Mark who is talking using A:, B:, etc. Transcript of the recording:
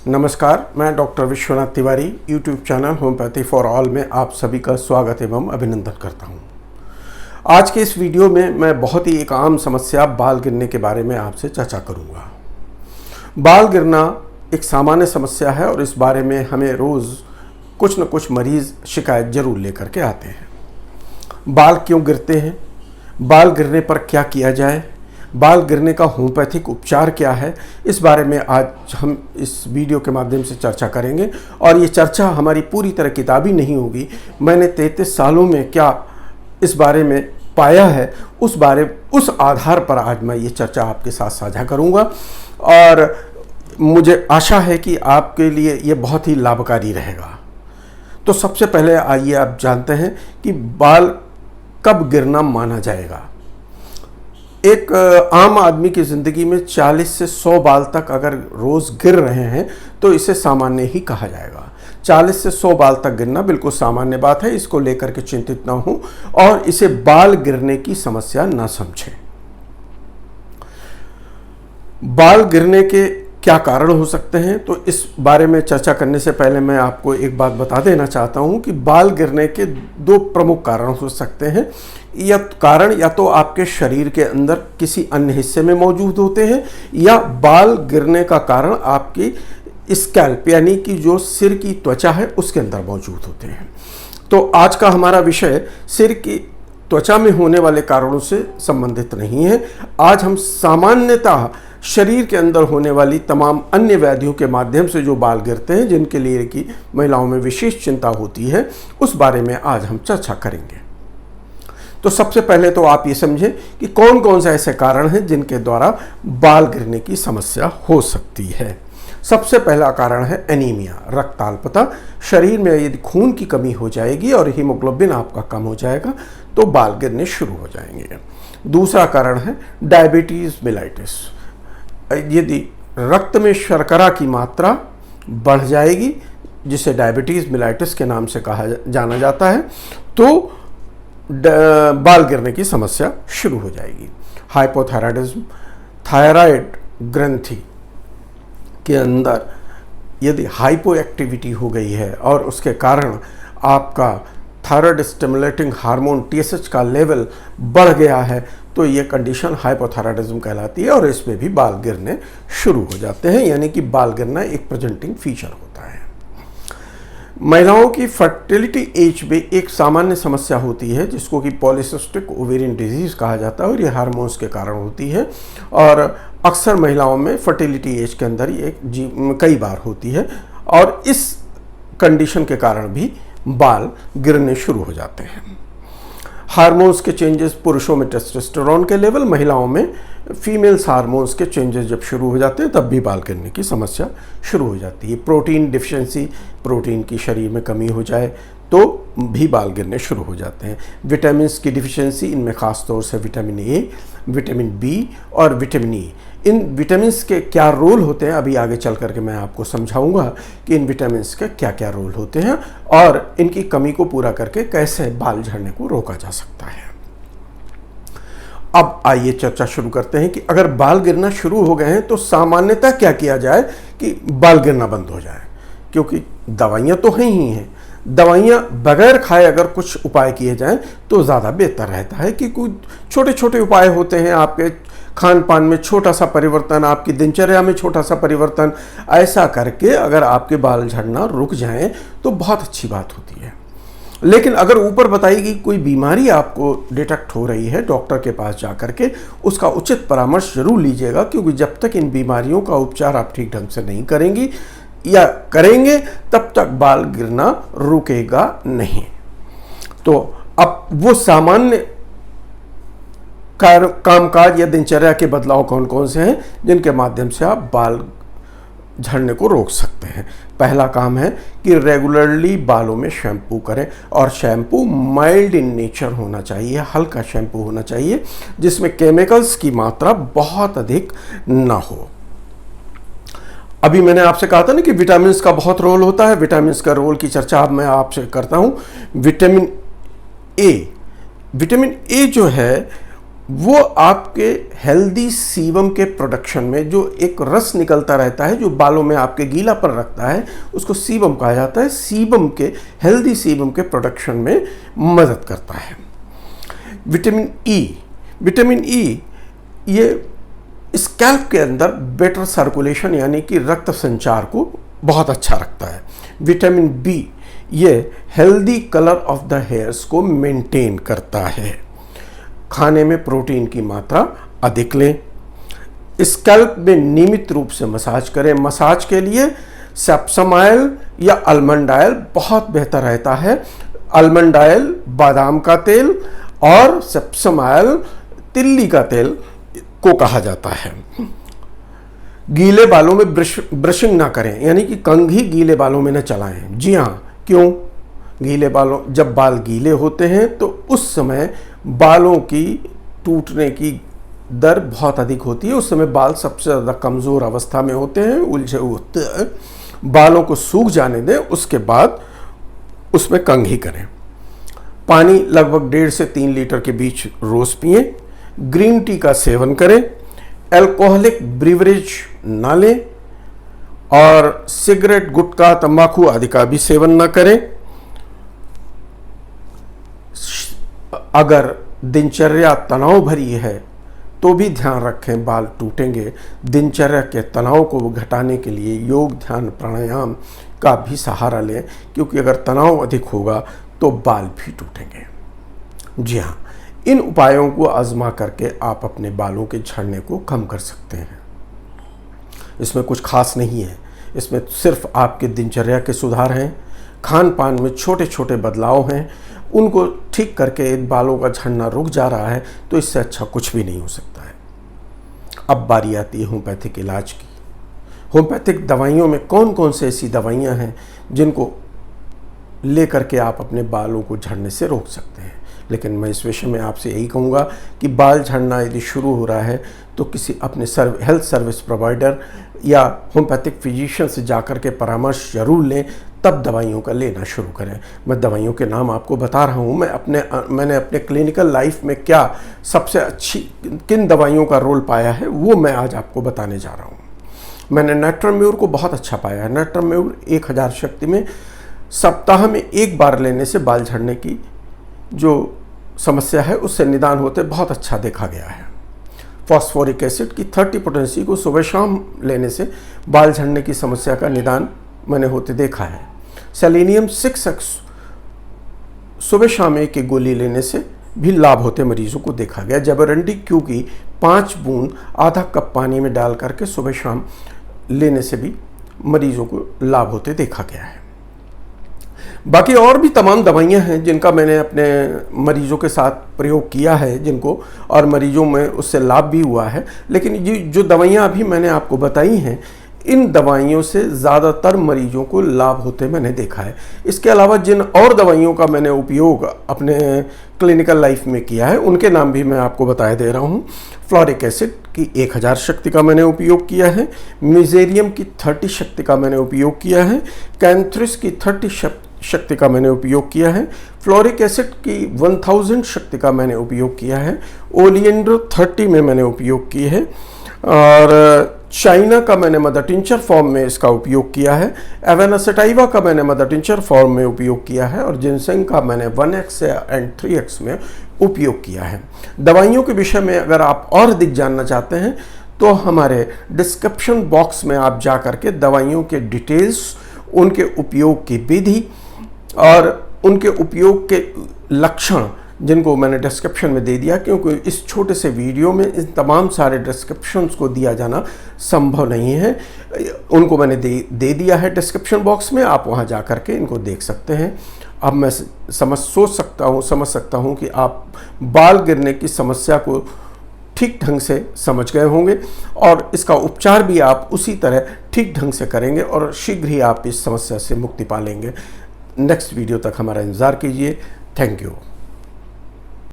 A: नमस्कार, मैं doctor Vishwanath Tiwari YouTube channel homeopathy for all में आप सभी का स्वागत एवं अभिनंदन करता हूं। आज के इस वीडियो में मैं बहुत ही एक आम समस्या बाल गिरने के बारे में आपसे चर्चा करूंगा। बाल गिरना एक सामान्य समस्या है और इस बारे में हमें रोज़ कुछ न कुछ मरीज़ शिकायत जरूर लेकर के आते हैं। बाल क्यों गिरते हैं, बाल गिरने पर क्या किया जाए, बाल गिरने का होम्योपैथिक उपचार क्या है, इस बारे में आज हम इस वीडियो के माध्यम से चर्चा करेंगे। और ये चर्चा हमारी पूरी तरह किताबी नहीं होगी। मैंने 33 सालों में क्या इस बारे में पाया है उस आधार पर आज मैं ये चर्चा आपके साथ साझा करूँगा और मुझे आशा है कि आपके लिए ये बहुत ही लाभकारी रहेगा। तो सबसे पहले आइए आप जानते हैं कि बाल कब गिरना माना जाएगा। एक आम आदमी की ज़िंदगी में 40 से 100 बाल तक अगर रोज़ गिर रहे हैं तो इसे सामान्य ही कहा जाएगा। 40 से 100 बाल तक गिरना बिल्कुल सामान्य बात है, इसको लेकर के चिंतित ना हो और इसे बाल गिरने की समस्या ना समझें। बाल गिरने के क्या कारण हो सकते हैं, तो इस बारे में चर्चा करने से पहले मैं आपको एक बात बता देना चाहता हूं कि बाल गिरने के दो प्रमुख कारण हो सकते हैं। या तो आपके शरीर के अंदर किसी अन्य हिस्से में मौजूद होते हैं या बाल गिरने का कारण आपकी स्कैल्प यानी कि जो सिर की त्वचा है उसके अंदर मौजूद होते हैं। तो आज का हमारा विषय सिर की त्वचा में होने वाले कारणों से संबंधित नहीं है। आज हम सामान्यतः शरीर के अंदर होने वाली तमाम अन्य व्याधियों के माध्यम से जो बाल गिरते हैं, जिनके लिए कि महिलाओं में विशेष चिंता होती है, उस बारे में आज हम चर्चा करेंगे। तो सबसे पहले तो आप ये समझें कि कौन कौन से ऐसे कारण हैं जिनके द्वारा बाल गिरने की समस्या हो सकती है। सबसे पहला कारण है एनीमिया, रक्ताल्पता। शरीर में यदि खून की कमी हो जाएगी और हीमोग्लोबिन आपका कम हो जाएगा तो बाल गिरने शुरू हो जाएंगे। दूसरा कारण है डायबिटीज मेलाइटिस। यदि रक्त में शर्करा की मात्रा बढ़ जाएगी, जिसे डायबिटीज मेलाइटिस के नाम से जाना जाता है, तो बाल गिरने की समस्या शुरू हो जाएगी। हाइपोथायराइडिज्म, थायराइड ग्रंथि के अंदर यदि हाइपो एक्टिविटी हो गई है और उसके कारण आपका थायराइड स्टिमुलेटिंग हार्मोन TSH का लेवल बढ़ गया है तो ये कंडीशन हाइपोथायराइडिज्म कहलाती है और इसमें भी बाल गिरने शुरू हो जाते हैं, यानी कि बाल गिरना एक प्रेजेंटिंग फीचर होता है। महिलाओं की फर्टिलिटी एज में एक सामान्य समस्या होती है जिसको कि पॉलीसिस्टिक ओवेरियन डिजीज कहा जाता है और ये हार्मोन्स के कारण होती है और अक्सर महिलाओं में फर्टिलिटी एज के अंदर ये कई बार होती है और इस कंडीशन के कारण भी बाल गिरने शुरू हो जाते हैं। हार्मोन्स के चेंजेस, पुरुषों में टेस्टोस्टेरोन के लेवल, महिलाओं में फीमेल्स हार्मोन्स के चेंजेस जब शुरू हो जाते हैं तब भी बाल गिरने की समस्या शुरू हो जाती है। प्रोटीन डिफिशिएंसी, प्रोटीन की शरीर में कमी हो जाए तो भी बाल गिरने शुरू हो जाते हैं। विटामिन की डिफिशिएंसी, इनमें खास तौर से विटामिन ए, विटामिन बी और विटामिन ई, इन विटामिन के क्या रोल होते हैं अभी आगे चल करके मैं आपको समझाऊंगा कि इन विटामिन के क्या क्या रोल होते हैं और इनकी कमी को पूरा करके कैसे बाल झड़ने को रोका जा सकता है। अब आइए चर्चा शुरू करते हैं कि अगर बाल गिरना शुरू हो गए हैं तो सामान्यतः क्या किया जाए कि बाल गिरना बंद हो जाए, क्योंकि दवाइयाँ तो हैं ही हैं। दवाइयाँ बगैर खाए अगर कुछ उपाय किए जाएं तो ज़्यादा बेहतर रहता है कि कुछ छोटे छोटे उपाय होते हैं। आपके खान पान में छोटा सा परिवर्तन, आपकी दिनचर्या में छोटा सा परिवर्तन, ऐसा करके अगर आपके बाल झड़ना रुक जाएं तो बहुत अच्छी बात होती है। लेकिन अगर ऊपर बताई गई कोई बीमारी आपको डिटेक्ट हो रही है, डॉक्टर के पास जा करके उसका उचित परामर्श जरूर लीजिएगा, क्योंकि जब तक इन बीमारियों का उपचार आप ठीक ढंग से नहीं करेंगी या करेंगे तब तक बाल गिरना रुकेगा नहीं। तो अब वो सामान्य कामकाज या दिनचर्या के बदलाव कौन कौन से हैं जिनके माध्यम से आप बाल झड़ने को रोक सकते हैं। पहला काम है कि रेगुलरली बालों में शैम्पू करें और शैम्पू माइल्ड इन नेचर होना चाहिए, हल्का शैम्पू होना चाहिए जिसमें केमिकल्स की मात्रा बहुत अधिक ना हो। अभी मैंने आपसे कहा था ना कि विटामिन का बहुत रोल होता है। विटामिन का रोल की चर्चा अब मैं आपसे करता हूं। विटामिन ए जो है वो आपके हेल्दी सीबम के प्रोडक्शन में जो एक रस निकलता रहता है जो बालों में आपके गीलापन रखता है, उसको सीबम कहा जाता है। सीबम के हेल्दी सीबम के प्रोडक्शन में मदद करता है। विटामिन ई ये स्कैल्प के अंदर बेटर सर्कुलेशन यानी कि रक्त संचार को बहुत अच्छा रखता है। विटामिन बी ये healthy colour of the hairs को मेंटेन करता है। खाने में प्रोटीन की मात्रा अधिक लें। स्कैल्प में नियमित रूप से मसाज करें। मसाज के लिए सेप्सम ऑयल या आलमंड ऑयल बहुत बेहतर रहता है। आलमंड ऑयल बादाम का तेल और सेप्सम ऑयल तिल्ली का तेल को कहा जाता है। गीले बालों में ब्रशिंग ना करें, यानी कि कंघी गीले बालों में न चलाएं। जी हाँ, क्यों? गीले बालों, जब बाल गीले होते हैं तो उस समय बालों की टूटने की दर बहुत अधिक होती है। उस समय बाल सबसे ज़्यादा कमज़ोर अवस्था में होते हैं, उलझे होते हैं। बालों को सूख जाने दें, उसके बाद उसमें कंघी करें। पानी लगभग 1.5 से 3 लीटर के बीच रोज़ पिएं। ग्रीन टी का सेवन करें। अल्कोहलिक ब्रीवरेज ना लें और सिगरेट, गुटखा, तंबाकू आदि का भी सेवन ना करें। अगर दिनचर्या तनाव भरी है तो भी ध्यान रखें, बाल टूटेंगे। दिनचर्या के तनाव को घटाने के लिए योग, ध्यान, प्राणायाम का भी सहारा लें, क्योंकि अगर तनाव अधिक होगा तो बाल भी टूटेंगे। जी हाँ, इन उपायों को आजमा करके आप अपने बालों के झड़ने को कम कर सकते हैं। इसमें कुछ खास नहीं है, इसमें सिर्फ आपके दिनचर्या के सुधार हैं, खान पान में छोटे छोटे बदलाव हैं, उनको ठीक करके बालों का झड़ना रुक जा रहा है तो इससे अच्छा कुछ भी नहीं हो सकता है। अब बारी आती है होम्योपैथिक इलाज की। होम्योपैथिक दवाइयों में कौन कौन से ऐसी दवाइयाँ हैं जिनको लेकर के आप अपने बालों को झड़ने से रोक सकते हैं। लेकिन मैं इस विषय में आपसे यही कहूँगा कि बाल झड़ना यदि शुरू हो रहा है तो किसी अपने हेल्थ सर्विस प्रोवाइडर या होम्योपैथिक फिजिशियन से जाकर के परामर्श जरूर लें, तब दवाइयों का लेना शुरू करें। मैं दवाइयों के नाम आपको बता रहा हूँ। मैंने अपने क्लिनिकल लाइफ में क्या सबसे अच्छी किन दवाइयों का रोल पाया है वो मैं आज आपको बताने जा रहा हूँ। मैंने नेट्रम्यूर को बहुत अच्छा पाया है। नेट्रम्यूर 1000 शक्ति में सप्ताह में 1 बार लेने से बाल झड़ने की जो समस्या है उससे निदान होते बहुत अच्छा देखा गया है। फॉस्फोरिक एसिड की 30 पोटेंसी को सुबह शाम लेने से बाल झड़ने की समस्या का निदान मैंने होते देखा है। सेलेनियम 6x सुबह शाम एक गोली लेने से भी लाभ होते मरीजों को देखा गया। जबरंडी क्यू की 5 बूंद आधा कप पानी में डाल करके सुबह शाम लेने से भी मरीजों को लाभ होते देखा गया है। बाकी और भी तमाम दवाइयां हैं जिनका मैंने अपने मरीजों के साथ प्रयोग किया है, जिनको और मरीजों में उससे लाभ भी हुआ है। लेकिन ये जो दवाइयां अभी मैंने आपको बताई हैं, इन दवाइयों से ज़्यादातर मरीजों को लाभ होते मैंने देखा है। इसके अलावा जिन और दवाइयों का मैंने उपयोग अपने क्लिनिकल लाइफ में किया है उनके नाम भी मैं आपको बताए दे रहा हूँ। फ्लोरिक एसिड की 1000 शक्ति का मैंने उपयोग किया है। मिजेरियम की 30 शक्ति का मैंने उपयोग किया है। कैंथ्रिस की 30 शक्ति का मैंने उपयोग किया है। फ्लोरिक एसिड की 1000 शक्ति का मैंने उपयोग किया है। ओलिएंडर 30 में मैंने उपयोग की है। और चाइना का मैंने मदर टिंचर फॉर्म में इसका उपयोग किया है। एवेना सटाइवा का मैंने मदर टिंचर फॉर्म में उपयोग किया है। और जिनसेंग का मैंने 1x एंड 3x में उपयोग किया है। दवाइयों के विषय में अगर आप और अधिक जानना चाहते हैं तो हमारे डिस्क्रिप्शन बॉक्स में आप जा करके दवाइयों के डिटेल्स, उनके उपयोग की विधि और उनके उपयोग के लक्षण, जिनको मैंने डिस्क्रिप्शन में दे दिया, क्योंकि इस छोटे से वीडियो में इन तमाम सारे डिस्क्रिप्शंस को दिया जाना संभव नहीं है। उनको मैंने दे दिया है डिस्क्रिप्शन बॉक्स में, आप वहां जा करके इनको देख सकते हैं। अब मैं समझ सकता हूं कि आप बाल गिरने की समस्या को ठीक ढंग से समझ गए होंगे और इसका उपचार भी आप उसी तरह ठीक ढंग से करेंगे और शीघ्र ही आप इस समस्या से मुक्ति पा लेंगे। नेक्स्ट वीडियो तक हमारा इंतज़ार कीजिए। Thank you.